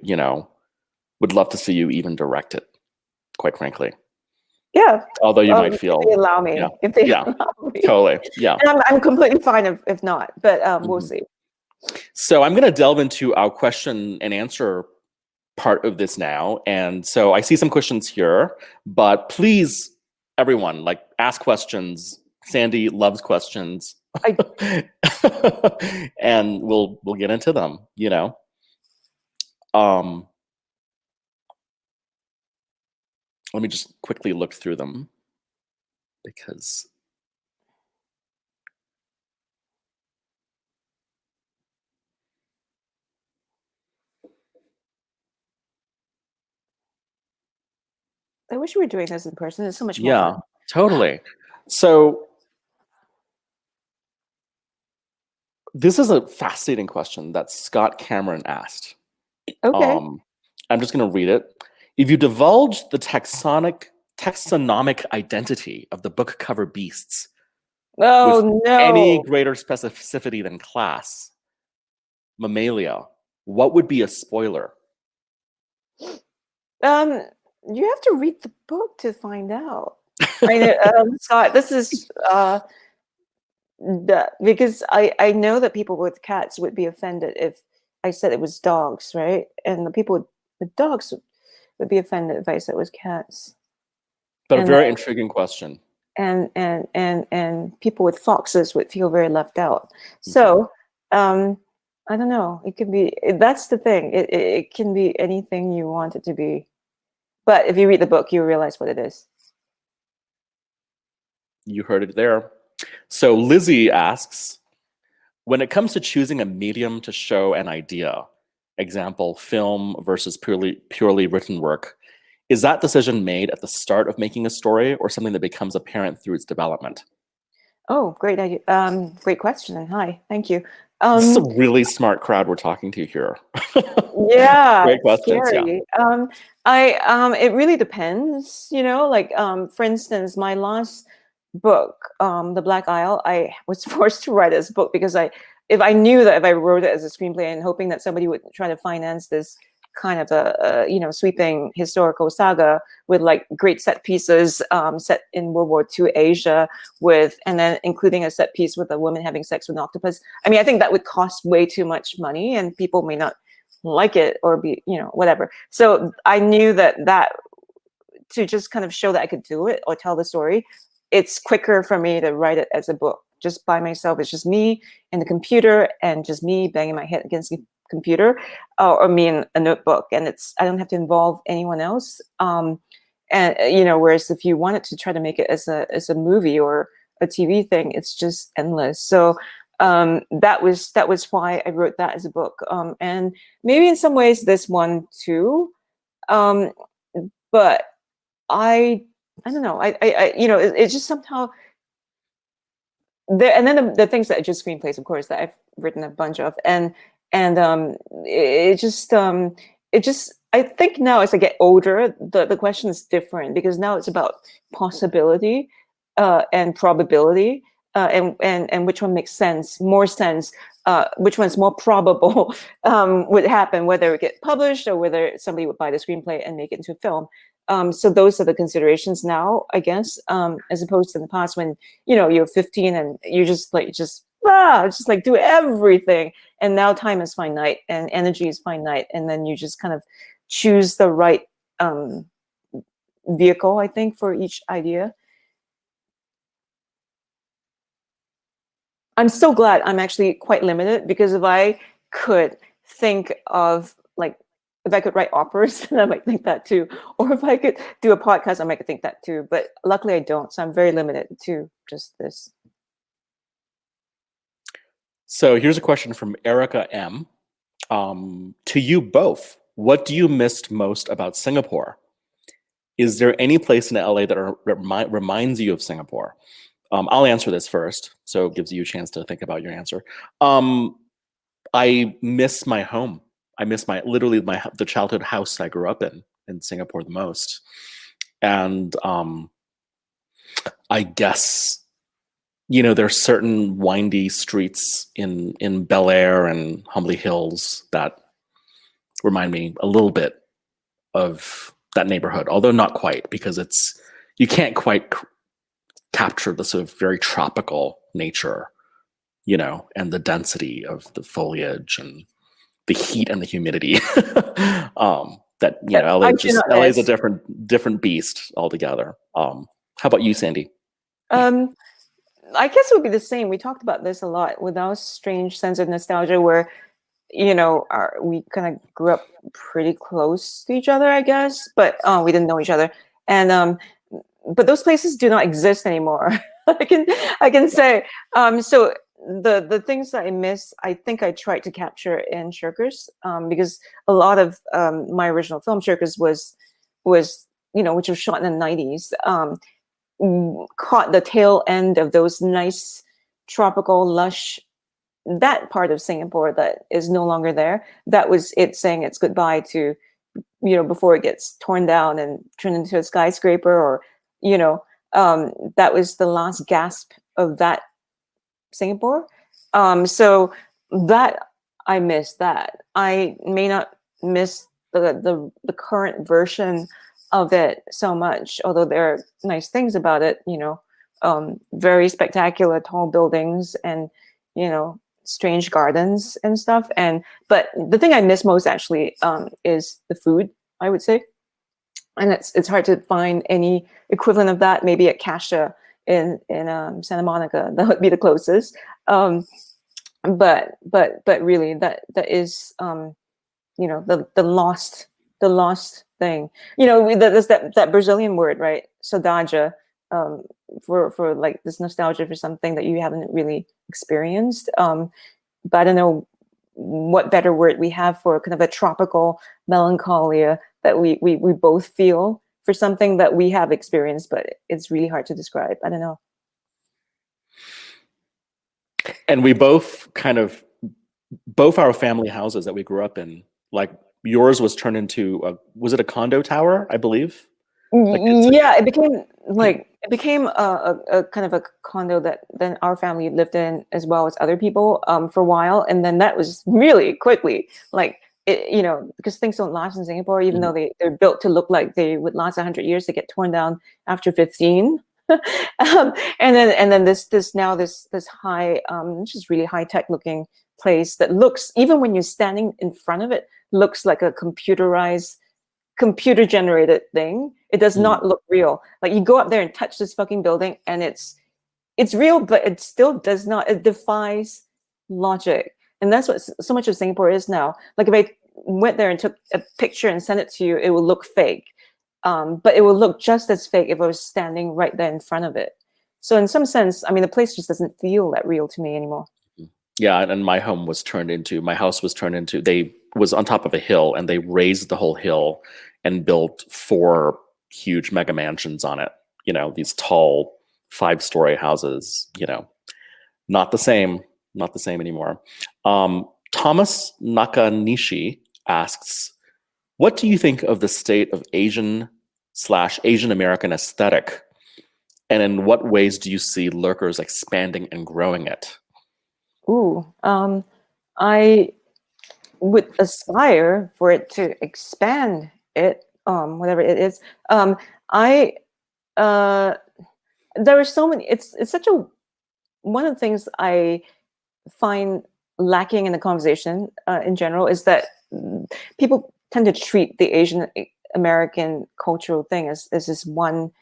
would love to see you even direct it, quite frankly. Yeah. Although you might feel, if they allow me, allow me. Totally, yeah. And I'm completely fine if not, but we'll see. So I'm going to delve into our question and answer part of this now. And so I see some questions here, but please, everyone, ask questions. Sandi loves questions. And we'll get into them, let me just quickly look through them, because I wish we were doing this in person. It's so much more Yeah, fun. totally. So this is a fascinating question that Scott Cameron asked. Okay. I'm just going to read it. If you divulge the taxonomic identity of the book cover beasts with any greater specificity than class, mammalia, what would be a spoiler? You have to read the book to find out. Scott, this is because I know that people with cats would be offended if I said it was dogs, right? And the people with dogs would be offended if I said it was cats. But a very intriguing question. And people with foxes would feel very left out. So I don't know. It could be. That's the thing. It can be anything you want it to be. But if you read the book, you realize what it is. You heard it there. So Lizzie asks, when it comes to choosing a medium to show an idea, example, film versus purely written work, is that decision made at the start of making a story or something that becomes apparent through its development? Oh, great idea. Great question. Hi, thank you. This is a really smart crowd we're talking to here. Yeah, great questions. scary. Yeah. It really depends. Like for instance, my last book, The Black Isle, I was forced to write this book because if I knew that if I wrote it as a screenplay and hoping that somebody would try to finance this kind of a sweeping historical saga with like great set pieces set in World War II Asia and then including a set piece with a woman having sex with an octopus. I mean, I think that would cost way too much money and people may not like it or be, whatever. So I knew that to just kind of show that I could do it or tell the story, it's quicker for me to write it as a book just by myself. It's just me and the computer and just me banging my head against the computer or me in a notebook, and I don't have to involve anyone else. And whereas if you wanted to try to make it as a movie or a TV thing, it's just endless. So that was why I wrote that as a book. And maybe in some ways this one too. But I don't know. It's just somehow there. And then the things that are just screenplays, of course, that I've written a bunch of, and it just I think now as I get older, the question is different because now it's about possibility and probability and which one makes more sense, which one's more probable would happen, whether it get published or whether somebody would buy the screenplay and make it into a film. So those are the considerations now, I guess, as opposed to in the past when you're 15 and you're just like do everything. And now time is finite and energy is finite, and then you just kind of choose the right vehicle, I think, for each idea. I'm so glad I'm actually quite limited, because if I could think of if I could write operas, then I might think that too. Or if I could do a podcast, I might think that too. But luckily I don't. So I'm very limited to just this. So here's a question from Erica M. To you both, what do you miss most about Singapore? Is there any place in LA that reminds you of Singapore? I'll answer this first, so it gives you a chance to think about your answer. I miss my home. I miss the childhood house I grew up in Singapore the most. And I guess, there's certain windy streets in Bel Air and Humbly Hills that remind me a little bit of that neighborhood, although not quite, because you can't quite capture the sort of very tropical nature, and the density of the foliage and the heat and the humidity. That LA is a different beast altogether. How about you, Sandy? I guess it would be the same. We talked about this a lot with our strange sense of nostalgia where, we kind of grew up pretty close to each other, I guess, but we didn't know each other. And but those places do not exist anymore. I can say. So the things that I miss, I think I tried to capture in Shirkers, because a lot of my original film Shirkers was which was shot in the 90s, caught the tail end of those nice tropical lush, that part of Singapore that is no longer there. That was it saying its goodbye to, before it gets torn down and turned into a skyscraper, or that was the last gasp of that Singapore. So that I miss that. I may not miss the current version of it so much, although there are nice things about it, very spectacular tall buildings and, strange gardens and stuff. But the thing I miss most actually is the food, I would say. And it's hard to find any equivalent of that, maybe at Kasha in Santa Monica. That would be the closest. But really that is, the lost thing. There's that Brazilian word, right? Saudade, for like this nostalgia for something that you haven't really experienced. But I don't know what better word we have for kind of a tropical melancholia that we both feel for something that we have experienced, but it's really hard to describe. I don't know. And we both both our family houses that we grew up in, like yours was turned into was it a condo tower, I believe? It became a kind of a condo that then our family lived in as well as other people for a while, and then that was really quickly because things don't last in Singapore, even though they're built to look like they would last 100 years. They get torn down after 15. And then this high, just really high tech looking place that looks, even when you're standing in front of it, looks like a computer generated thing. It does not look real. Like you go up there and touch this fucking building and it's real, but it still does not, it defies logic. And that's what so much of Singapore is now. Like if I went there and took a picture and sent it to you, it will look fake. But it will look just as fake if I was standing right there in front of it. So in some sense, I mean, the place just doesn't feel that real to me anymore. Yeah, and my house was turned into, they was on top of a hill, and they raised the whole hill and built 4 huge mega mansions on it. These tall 5-story houses, not the same anymore. Thomas Nakanishi asks, what do you think of the state of Asian/Asian American aesthetic? And in what ways do you see Lurkers expanding and growing it? I would aspire for it to expand it, whatever it is. There are so many, it's such one of the things I find lacking in the conversation in general is that people tend to treat the Asian American cultural thing as this one,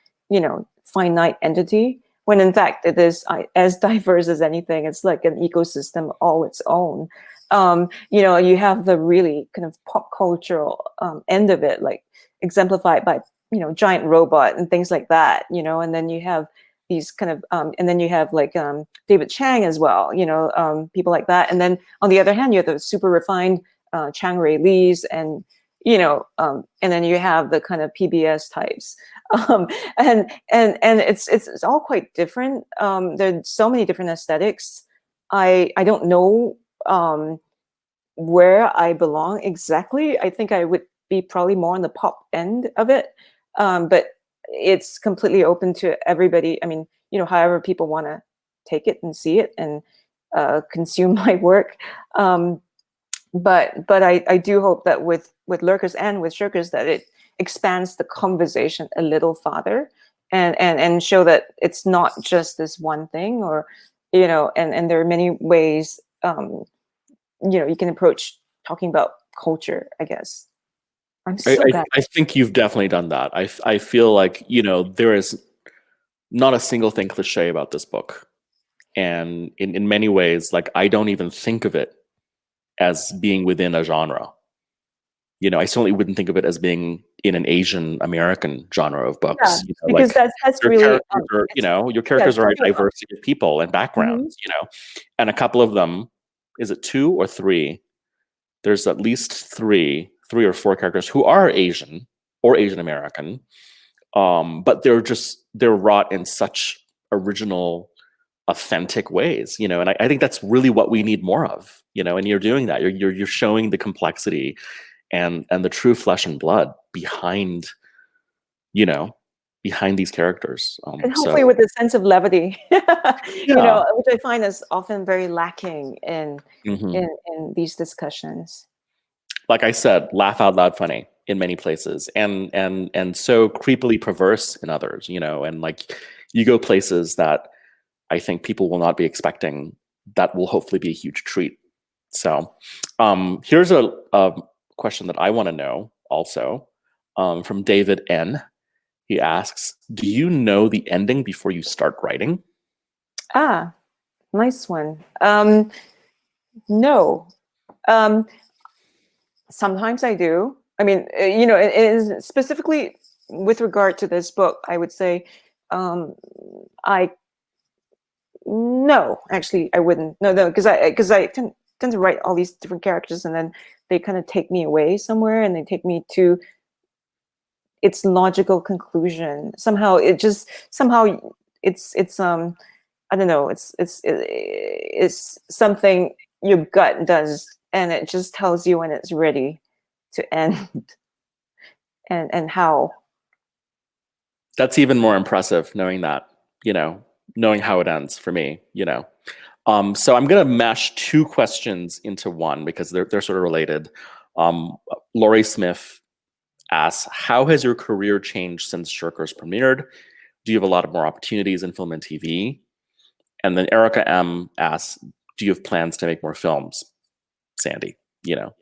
finite entity, when in fact it is as diverse as anything. It's like an ecosystem all its own. You have the really kind of pop cultural end of it, like exemplified by, giant robot and things like that, and then you have these kind of, and then you have like David Chang as well, people like that. And then on the other hand, you have the super refined Chang Rei Lees and, and then you have the kind of PBS types. And it's all quite different. There's so many different aesthetics. I don't know where I belong exactly. I think I would be probably more on the pop end of it. But it's completely open to everybody. I mean, however people want to take it and see it and consume my work. But I do hope that with Lurkers and with Shirkers that it expands the conversation a little farther and show that it's not just this one thing, or and there are many ways you can approach talking about culture, I guess. I think you've definitely done that. I feel like there is not a single thing cliche about this book, and in many ways, like I don't even think of it as being within a genre. I certainly wouldn't think of it as being in an Asian American genre of books. Yeah, because that's really your characters are a diversity of people and backgrounds. And a couple of them, is it 2 or 3? There's at least 3 or 4 characters who are Asian or Asian American, but they're wrought in such original, authentic ways, you know, and I think that's really what we need more of, you know, and you're doing that. You're showing the complexity and the true flesh and blood behind, you know, behind these characters. And hopefully with a sense of levity, you know, which I find is often very lacking in these discussions. Like I said, laugh out loud funny in many places, and so creepily perverse in others, you know, and like you go places that I think people will not be expecting, that will hopefully be a huge treat. So here's a question that I want to know also, from David N. He asks, do you know the ending before you start writing? Ah, nice one. No. Sometimes I do. I mean, you know, it is specifically with regard to this book, I would say, no, actually, I wouldn't. No, because I tend to write all these different characters, and then they kind of take me away somewhere, and they take me to its logical conclusion. Somehow it's I don't know, it's something your gut does, and it just tells you when it's ready to end and how. That's even more impressive, knowing that, you know, knowing how it ends for me, you know. So I'm going to mash two questions into one because they're sort of related. Laurie Smith asks, how has your career changed since Shirkers premiered? Do you have a lot of more opportunities in film and TV? And then Erica M asks, do you have plans to make more films? Sandy, you know.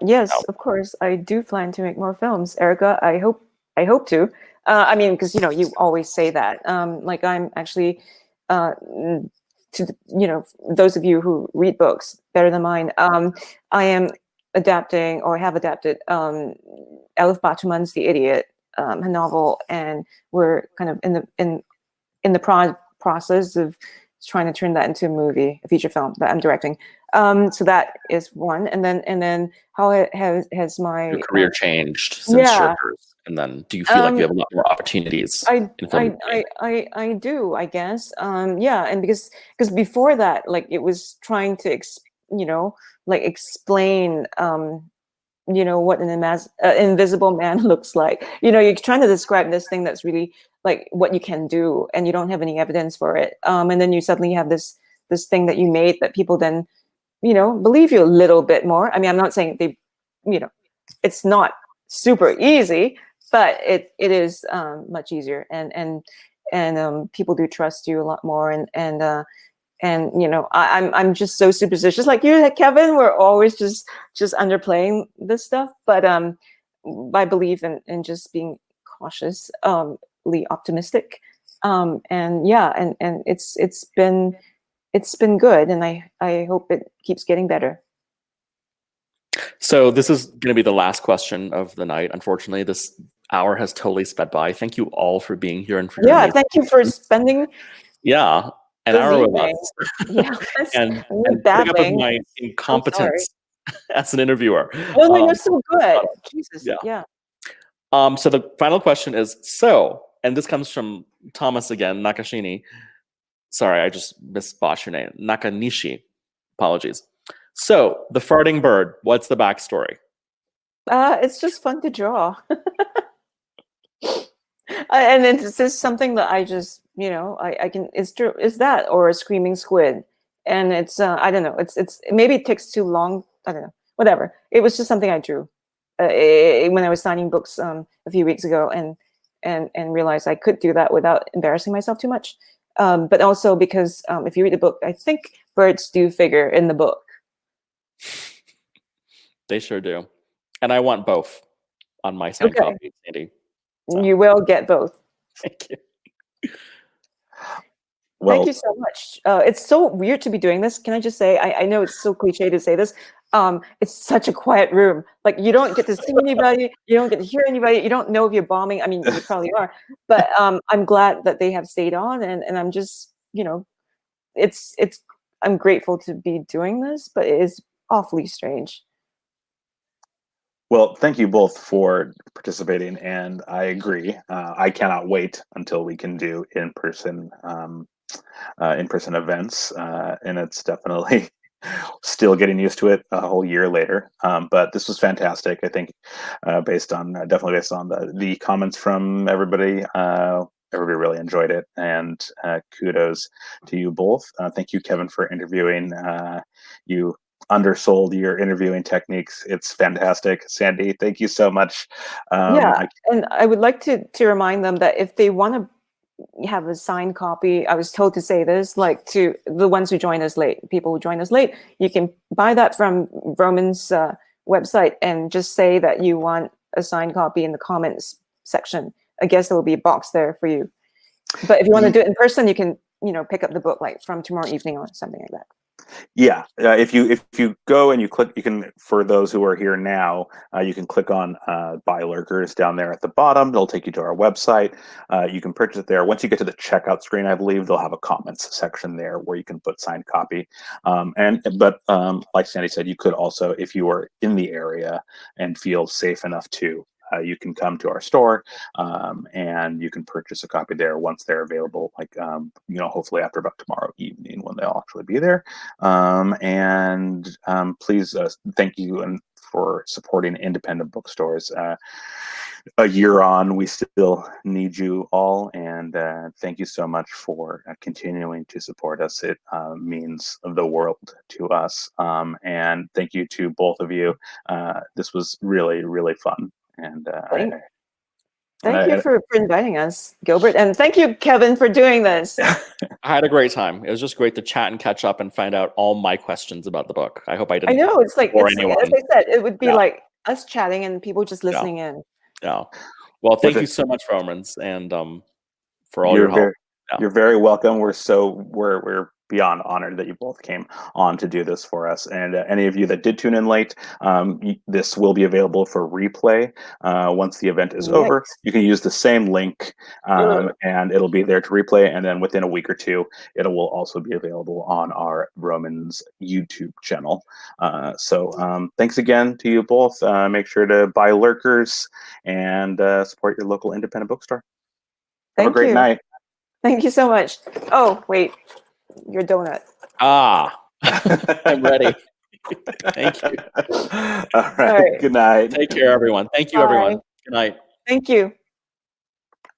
Yes, of course, I do plan to make more films. Erica, I hope to. I mean, because you know, you always say that. Like I'm actually, you know, those of you who read books better than mine, I am adapting or have adapted Elif Batuman's The Idiot, a novel, and we're kind of in the process of trying to turn that into a movie, a feature film that I'm directing. So that is one, and then how has my your career changed since Shirkers? And then do you feel like you have a lot more opportunities? I do, I guess. Yeah, and because before that, like it was trying to explain you know, what an invisible man looks like. You know, you're trying to describe this thing that's really like what you can do, and you don't have any evidence for it. And then you suddenly have this thing that you made that people then, you know, believe you a little bit more. I mean, I'm not saying they, you know, it's not super easy, but it is much easier, and people do trust you a lot more, and you know, I'm just so superstitious, like you, Kevin. We're always just underplaying this stuff, but I believe in just being cautiously optimistic, and yeah, and it's been good, and I hope it keeps getting better. So this is going to be the last question of the night. Unfortunately, this hour has totally sped by. Thank you all for being here and for thank you for spending an hour with us. Yeah, and putting up with my incompetence as an interviewer. No, you're so good. Jesus, yeah. So the final question is, and this comes from Thomas again, Nakashini. Sorry, I just misbotched your name. Nakanishi. Apologies. So, the farting bird, what's the backstory? It's just fun to draw. And it's just something that I just, you know, I can, it's that or a screaming squid. And it's, I don't know, it's maybe it takes too long. I don't know, whatever. It was just something I drew when I was signing books a few weeks ago, and realized I could do that without embarrassing myself too much. But also because if you read the book, I think birds do figure in the book. They sure do. And I want both on my signed copy, Sandy. So. You will get both. Thank you. Well, thank you so much. It's so weird to be doing this. Can I just say, I know it's so cliche to say this. It's such a quiet room. Like you don't get to see anybody. You don't get to hear anybody. You don't know if you're bombing. I mean, you probably are. But I'm glad that they have stayed on. And I'm just, you know, I'm grateful to be doing this, but it is awfully strange. Well, thank you both for participating, and I agree. I cannot wait until we can do in-person events, and it's definitely still getting used to it a whole year later. But this was fantastic. I think, definitely based on the comments from everybody. Everybody really enjoyed it, and kudos to you both. Thank you, Kevin, for interviewing. You undersold your interviewing techniques. It's fantastic. Sandi, thank you so much. And I would like to remind them that if they want to have a signed copy, I was told to say this, like to the ones who join us late, people who join us late, you can buy that from Vroman's website and just say that you want a signed copy in the comments section. I guess there will be a box there for you. But if you want to do it in person, you can, pick up the book like from tomorrow evening or something like that. Yeah, if you go and you click, you can, for those who are here now, you can click on Buy Lurkers down there at the bottom. It'll take you to our website. You can purchase it there. Once you get to the checkout screen, I believe they'll have a comments section there where you can put signed copy. But like Sandi said, you could also, if you are in the area and feel safe enough to, you can come to our store and you can purchase a copy there once they're available, like, hopefully after about tomorrow evening when they'll actually be there. Please thank you for supporting independent bookstores. A year on, we still need you all, and thank you so much for continuing to support us. It means the world to us, and thank you to both of you. This was really, really fun. And thank you for inviting us, Gilbert, and thank you, Kevin, for doing this. I had a great time. It was just great to chat and catch up and find out all my questions about the book. I hope I didn't. I know, it's like, as I said, it would be like us chatting and people just listening in. Yeah. Well, thank you so much, Vromans, and for all your help. You're very welcome. We're beyond honored that you both came on to do this for us. And any of you that did tune in late, this will be available for replay once the event is over. You can use the same link and it'll be there to replay. And then within a week or two, it will also be available on our Vroman's YouTube channel. So thanks again to you both. Make sure to buy Lurkers and support your local independent bookstore. Have a great night. Thank you so much. Oh, wait. Your donut. I'm ready. Thank you. All right. Good night. Take care, everyone. Thank you, everyone. Good night. Thank you.